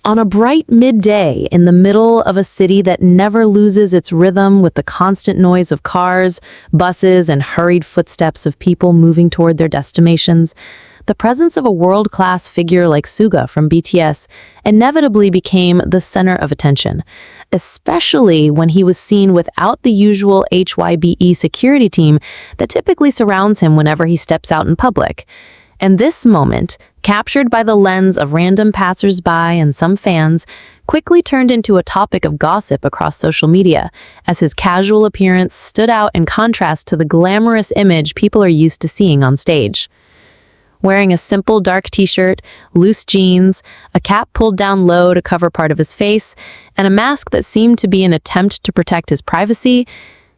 On a bright midday in the middle of a city that never loses its rhythm with the constant noise of cars, buses, and hurried footsteps of people moving toward their destinations, the presence of a world-class figure like Suga from BTS inevitably became the center of attention, especially when he was seen without the usual HYBE security team that typically surrounds him whenever he steps out in public. And this moment, captured by the lens of random passers-by and some fans, quickly turned into a topic of gossip across social media, as his casual appearance stood out in contrast to the glamorous image people are used to seeing on stage. Wearing a simple dark t-shirt, loose jeans, a cap pulled down low to cover part of his face, and a mask that seemed to be an attempt to protect his privacy,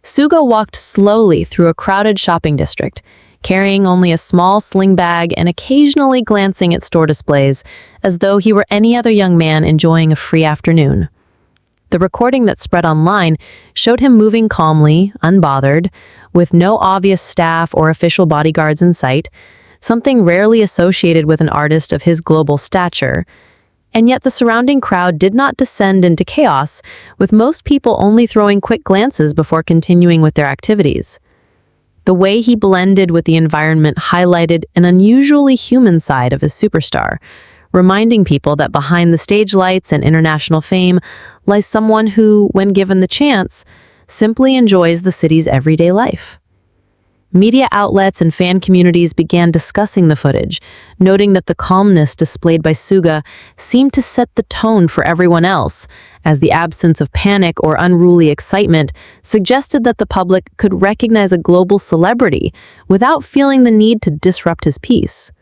Suga walked slowly through a crowded shopping district, carrying only a small sling bag and occasionally glancing at store displays, as though he were any other young man enjoying a free afternoon. The recording that spread online showed him moving calmly, unbothered, with no obvious staff or official bodyguards in sight, something rarely associated with an artist of his global stature. And yet the surrounding crowd did not descend into chaos, with most people only throwing quick glances before continuing with their activities. The way he blended with the environment highlighted an unusually human side of his superstar, reminding people that behind the stage lights and international fame lies someone who, when given the chance, simply enjoys the city's everyday life. Media outlets and fan communities began discussing the footage, noting that the calmness displayed by Suga seemed to set the tone for everyone else, as the absence of panic or unruly excitement suggested that the public could recognize a global celebrity without feeling the need to disrupt his peace.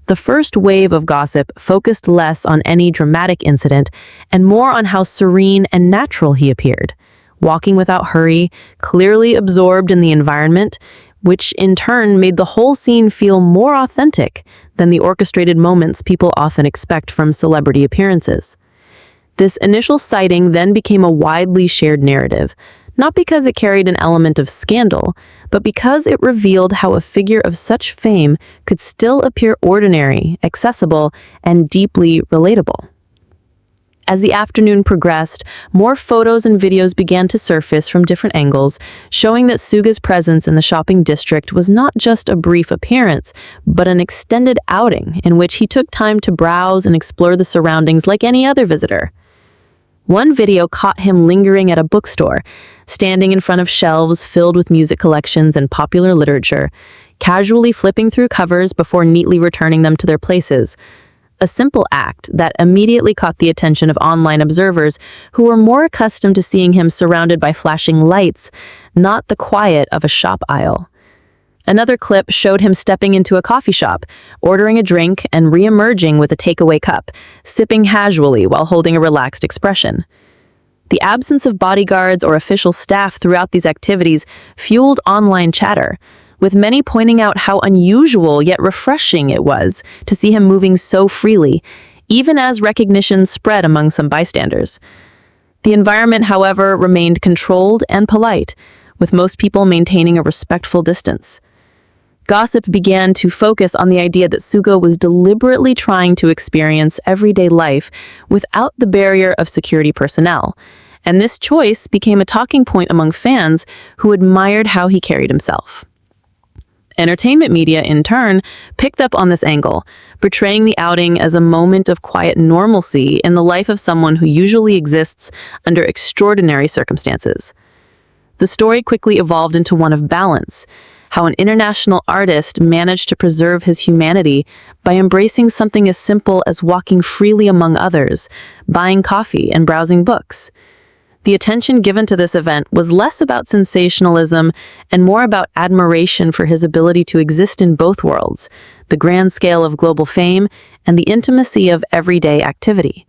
The first wave of gossip focused less on any dramatic incident and more on how serene and natural he appeared, walking without hurry, clearly absorbed in the environment, which in turn made the whole scene feel more authentic than the orchestrated moments people often expect from celebrity appearances. This initial sighting then became a widely shared narrative, not because it carried an element of scandal, but because it revealed how a figure of such fame could still appear ordinary, accessible, and deeply relatable. As the afternoon progressed, more photos and videos began to surface from different angles, showing that Suga's presence in the shopping district was not just a brief appearance, but an extended outing in which he took time to browse and explore the surroundings like any other visitor. One video caught him lingering at a bookstore, standing in front of shelves filled with music collections and popular literature, casually flipping through covers before neatly returning them to their places. A simple act that immediately caught the attention of online observers who were more accustomed to seeing him surrounded by flashing lights, not the quiet of a shop aisle. Another clip showed him stepping into a coffee shop, ordering a drink and re-emerging with a takeaway cup, sipping casually while holding a relaxed expression. The absence of bodyguards or official staff throughout these activities fueled online chatter, with many pointing out how unusual yet refreshing it was to see him moving so freely, even as recognition spread among some bystanders. The environment, however, remained controlled and polite, with most people maintaining a respectful distance. Gossip began to focus on the idea that Suga was deliberately trying to experience everyday life without the barrier of security personnel, and this choice became a talking point among fans who admired how he carried himself. Entertainment media, in turn, picked up on this angle, portraying the outing as a moment of quiet normalcy in the life of someone who usually exists under extraordinary circumstances. The story quickly evolved into one of balance, how an international artist managed to preserve his humanity by embracing something as simple as walking freely among others, buying coffee, and browsing books. The attention given to this event was less about sensationalism and more about admiration for his ability to exist in both worlds, the grand scale of global fame and the intimacy of everyday activity.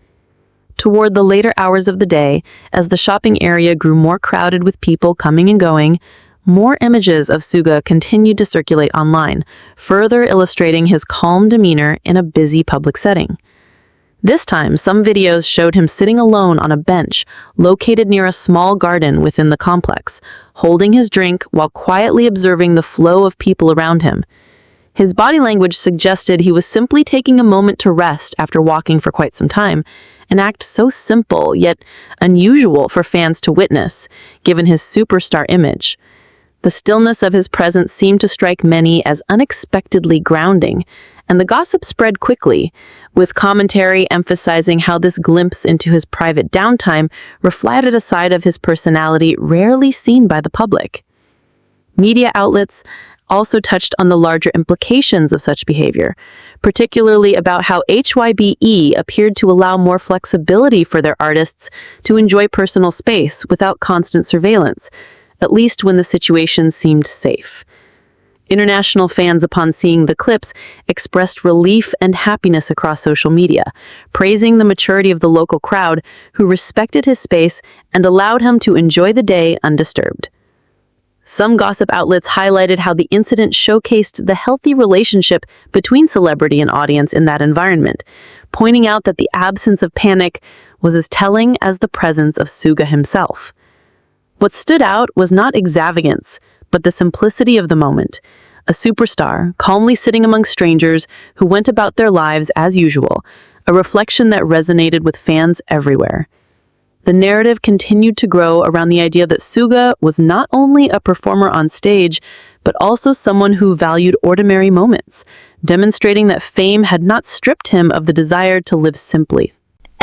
Toward the later hours of the day, as the shopping area grew more crowded with people coming and going, more images of Suga continued to circulate online, further illustrating his calm demeanor in a busy public setting. This time, some videos showed him sitting alone on a bench located near a small garden within the complex, holding his drink while quietly observing the flow of people around him. His body language suggested he was simply taking a moment to rest after walking for quite some time, an act so simple yet unusual for fans to witness, given his superstar image. The stillness of his presence seemed to strike many as unexpectedly grounding, and the gossip spread quickly, with commentary emphasizing how this glimpse into his private downtime reflected a side of his personality rarely seen by the public. Media outlets also touched on the larger implications of such behavior, particularly about how HYBE appeared to allow more flexibility for their artists to enjoy personal space without constant surveillance, at least when the situation seemed safe. International fans, upon seeing the clips, expressed relief and happiness across social media, praising the maturity of the local crowd who respected his space and allowed him to enjoy the day undisturbed. Some gossip outlets highlighted how the incident showcased the healthy relationship between celebrity and audience in that environment, pointing out that the absence of panic was as telling as the presence of Suga himself. What stood out was not extravagance, but the simplicity of the moment. A superstar, calmly sitting among strangers who went about their lives as usual, a reflection that resonated with fans everywhere. The narrative continued to grow around the idea that Suga was not only a performer on stage, but also someone who valued ordinary moments, demonstrating that fame had not stripped him of the desire to live simply.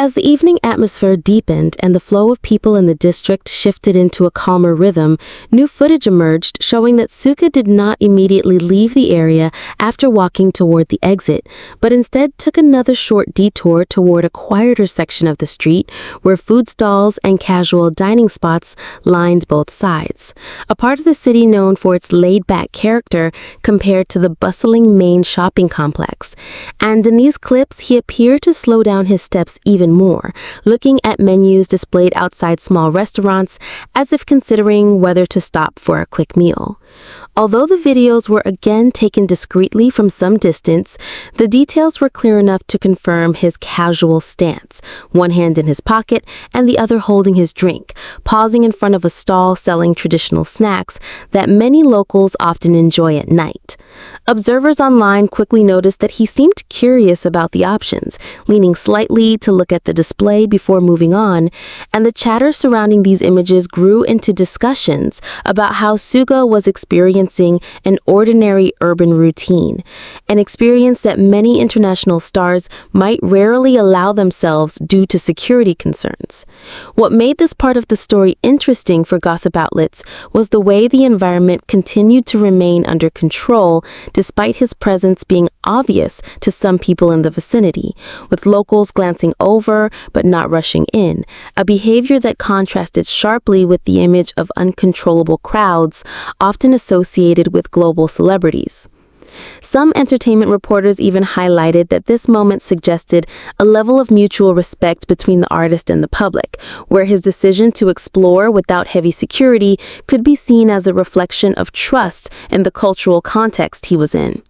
As the evening atmosphere deepened and the flow of people in the district shifted into a calmer rhythm, new footage emerged showing that Suga did not immediately leave the area after walking toward the exit, but instead took another short detour toward a quieter section of the street where food stalls and casual dining spots lined both sides, a part of the city known for its laid-back character compared to the bustling main shopping complex. And in these clips, he appeared to slow down his steps even more, looking at menus displayed outside small restaurants as if considering whether to stop for a quick meal. Although the videos were again taken discreetly from some distance, the details were clear enough to confirm his casual stance, one hand in his pocket and the other holding his drink, pausing in front of a stall selling traditional snacks that many locals often enjoy at night. Observers online quickly noticed that he seemed curious about the options, leaning slightly to look at the display before moving on, and the chatter surrounding these images grew into discussions about how Suga was experiencing an ordinary urban routine, an experience that many international stars might rarely allow themselves due to security concerns. What made this part of the story interesting for gossip outlets was the way the environment continued to remain under control despite his presence being obvious to some people in the vicinity, with locals glancing over but not rushing in, a behavior that contrasted sharply with the image of uncontrollable crowds often associated with global celebrities. Some entertainment reporters even highlighted that this moment suggested a level of mutual respect between the artist and the public, where his decision to explore without heavy security could be seen as a reflection of trust in the cultural context he was in.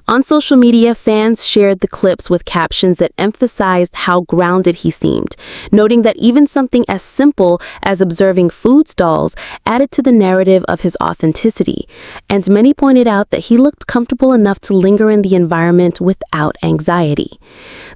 On social media, fans shared the clips with captions that emphasized how grounded he seemed, noting that even something as simple as observing food stalls added to the narrative of his authenticity, and many pointed out that he looked comfortable enough to linger in the environment without anxiety.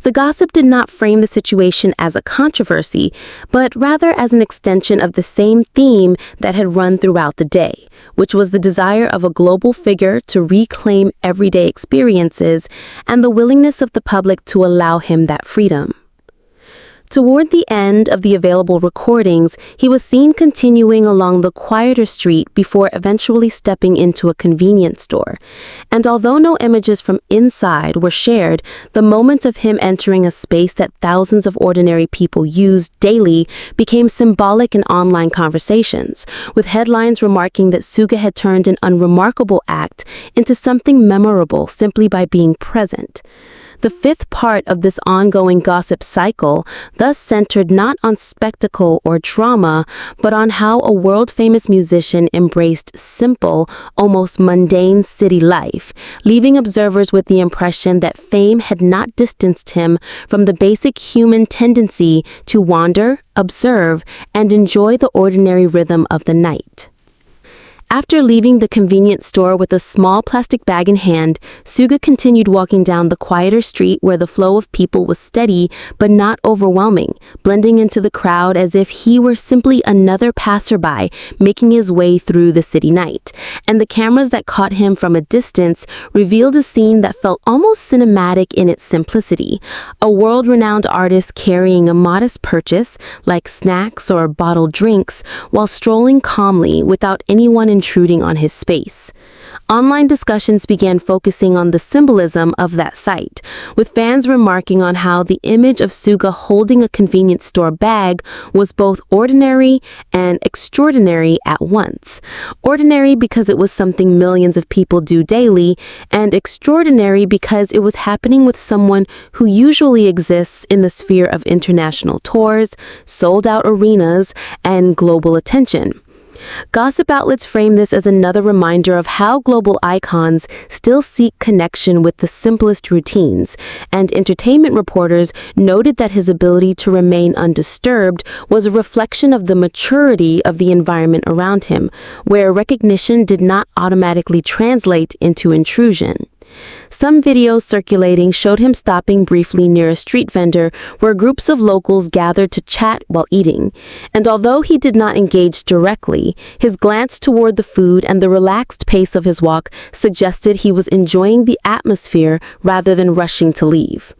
The gossip did not frame the situation as a controversy, but rather as an extension of the same theme that had run throughout the day, which was the desire of a global figure to reclaim everyday experiences and the willingness of the public to allow him that freedom. Toward the end of the available recordings, he was seen continuing along the quieter street before eventually stepping into a convenience store. And although no images from inside were shared, the moment of him entering a space that thousands of ordinary people use daily became symbolic in online conversations, with headlines remarking that Suga had turned an unremarkable act into something memorable simply by being present. The fifth part of this ongoing gossip cycle thus centered not on spectacle or drama, but on how a world-famous musician embraced simple, almost mundane city life, leaving observers with the impression that fame had not distanced him from the basic human tendency to wander, observe, and enjoy the ordinary rhythm of the night. After leaving the convenience store with a small plastic bag in hand, Suga continued walking down the quieter street where the flow of people was steady but not overwhelming, blending into the crowd as if he were simply another passerby making his way through the city night. And the cameras that caught him from a distance revealed a scene that felt almost cinematic in its simplicity. A world-renowned artist carrying a modest purchase, like snacks or bottled drinks, while strolling calmly without anyone intruding on his space. Online discussions began focusing on the symbolism of that sight, with fans remarking on how the image of Suga holding a convenience store bag was both ordinary and extraordinary at once. Ordinary because it was something millions of people do daily, and extraordinary because it was happening with someone who usually exists in the sphere of international tours, sold-out arenas, and global attention. Gossip outlets frame this as another reminder of how global icons still seek connection with the simplest routines, and entertainment reporters noted that his ability to remain undisturbed was a reflection of the maturity of the environment around him, where recognition did not automatically translate into intrusion. Some videos circulating showed him stopping briefly near a street vendor where groups of locals gathered to chat while eating. And although he did not engage directly, his glance toward the food and the relaxed pace of his walk suggested he was enjoying the atmosphere rather than rushing to leave.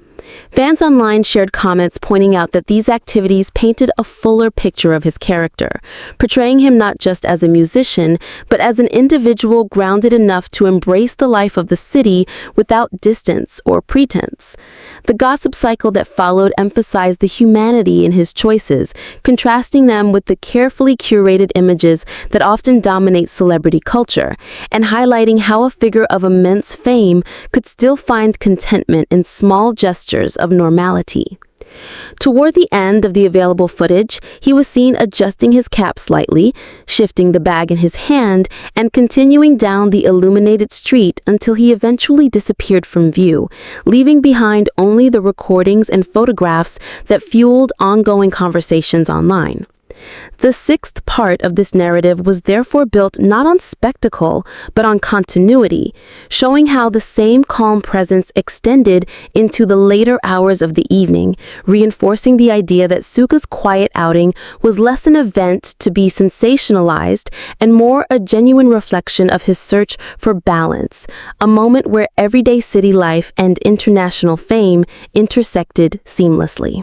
Fans online shared comments pointing out that these activities painted a fuller picture of his character, portraying him not just as a musician, but as an individual grounded enough to embrace the life of the city without distance or pretense. The gossip cycle that followed emphasized the humanity in his choices, contrasting them with the carefully curated images that often dominate celebrity culture, and highlighting how a figure of immense fame could still find contentment in small gestures of normality. Toward the end of the available footage, he was seen adjusting his cap slightly, shifting the bag in his hand, and continuing down the illuminated street until he eventually disappeared from view, leaving behind only the recordings and photographs that fueled ongoing conversations online. The sixth part of this narrative was therefore built not on spectacle, but on continuity, showing how the same calm presence extended into the later hours of the evening, reinforcing the idea that Suga's quiet outing was less an event to be sensationalized and more a genuine reflection of his search for balance, a moment where everyday city life and international fame intersected seamlessly.